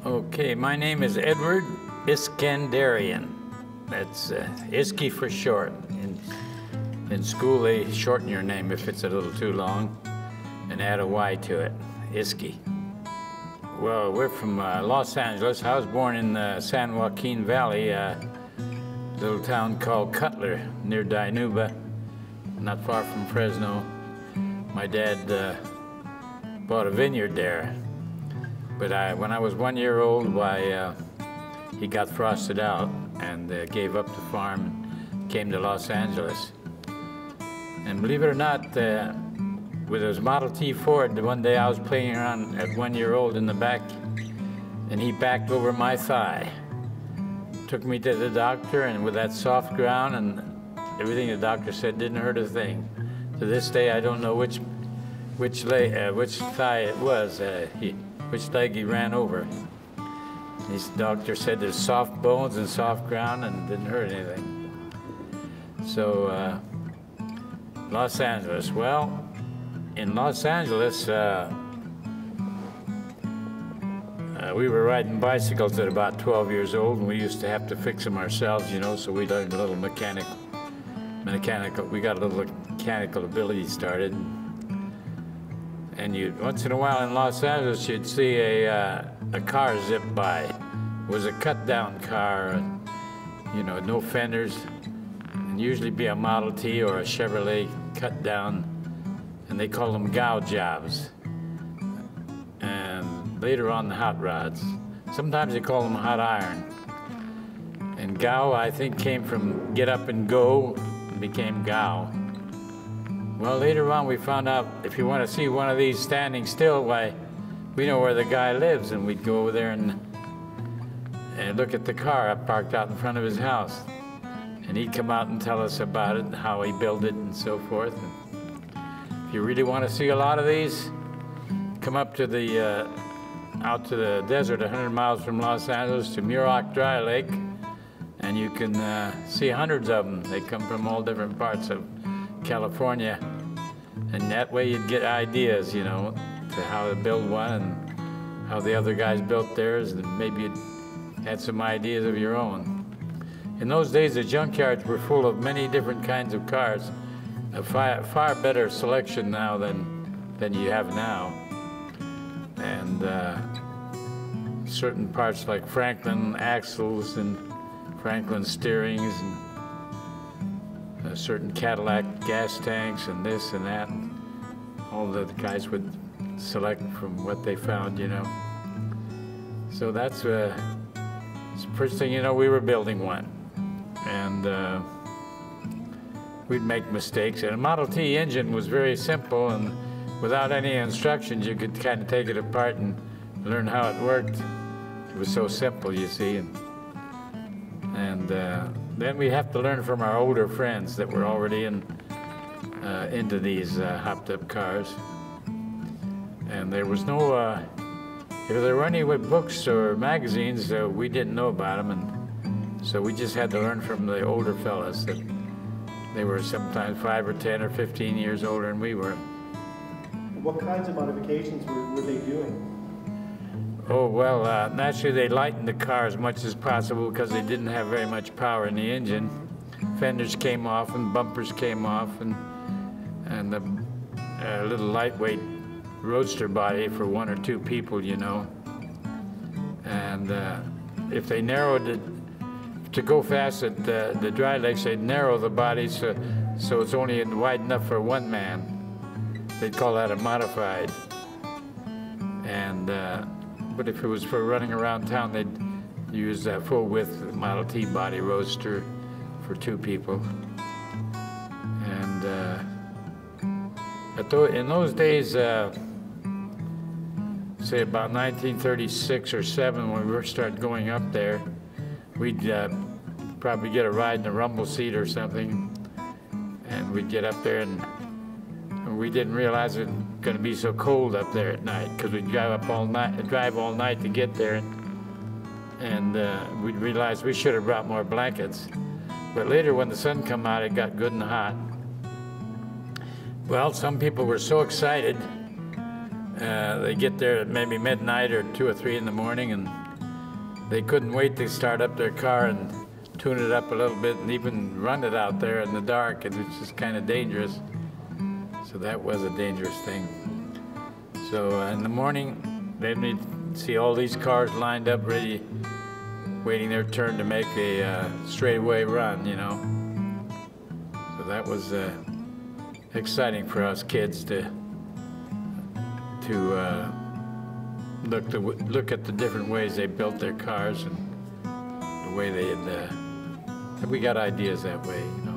Okay, my name is Edward Iskendarian. That's Iski for short. In school, they shorten your name if it's a little too long and add a Y to it, Iski. Well, we're from Los Angeles. I was born in the San Joaquin Valley, a little town called Cutler near Dinuba, not far from Fresno. My dad bought a vineyard there. But when I was 1 year old, he got frosted out and gave up the farm and came to Los Angeles. And believe it or not, with his Model T Ford, one day I was playing around at 1 year old in the back, and he backed over my thigh. Took me to the doctor, and with that soft ground and everything the doctor said didn't hurt a thing. To this day, I don't know which thigh it was. Which leg he ran over. His doctor said there's soft bones and soft ground and didn't hurt anything. So, Los Angeles. Well, in Los Angeles, we were riding bicycles at about 12 years old, and we used to have to fix them ourselves, you know, so we learned a little mechanical, we got a little mechanical ability started. And once in a while in Los Angeles, you'd see a car zip by. It was a cut-down car, you know, no fenders, and usually be a Model T or a Chevrolet cut-down, and they call them gow jobs. And later on, the hot rods. Sometimes they call them hot iron. And gow, I think, came from get up and go, and became gow. Well, later on we found out if you want to see one of these standing still, why, we know where the guy lives, and we'd go over there and look at the car parked out in front of his house. And he'd come out and tell us about it, how he built it and so forth. And if you really want to see a lot of these, come up to out to the desert 100 miles from Los Angeles to Muroc Dry Lake, and you can see hundreds of them. They come from all different parts of California, and that way you'd get ideas, you know, to how to build one and how the other guys built theirs, and maybe you'd had some ideas of your own. In those days, the junkyards were full of many different kinds of cars, a far better selection now than you have now. And certain parts like Franklin axles and Franklin steerings and certain Cadillac gas tanks and this and that, and all the guys would select from what they found, you know. So that's the first thing you know, we were building one, and we'd make mistakes. And a Model T engine was very simple, and without any instructions, you could kind of take it apart and learn how it worked. It was so simple, you see. And then we have to learn from our older friends that were already into these hopped-up cars. And there was no, if there were any with books or magazines, we didn't know about them, and so we just had to learn from the older fellas that they were sometimes 5 or 10 or 15 years older than we were. What kinds of modifications were they doing? Oh, well, naturally they lightened the car as much as possible because they didn't have very much power in the engine. Fenders came off and bumpers came off, and the little lightweight roadster body for 1 or 2 people, you know. And if they narrowed it, to go fast at the dry lakes, they'd narrow the body so it's only wide enough for 1 man. They'd call that a modified. And but if it was for running around town, they'd use that full width Model T body roadster for 2 people. And in those days, say about 1936 or 7, when we first started going up there, we'd probably get a ride in a rumble seat or something, and we'd get up there, and we didn't realize it was going to be so cold up there at night, because we'd drive all night to get there, and we'd realize we should have brought more blankets. But later, when the sun come out, it got good and hot. Well, some people were so excited, they get there at maybe midnight or 2 or 3 in the morning, and they couldn't wait to start up their car and tune it up a little bit and even run it out there in the dark. It was just kind of dangerous. So that was a dangerous thing. So in the morning, then we'd see all these cars lined up ready, waiting their turn to make a straightaway run, you know. So that was exciting for us kids to look at the different ways they built their cars and the way they had, we got ideas that way, you know.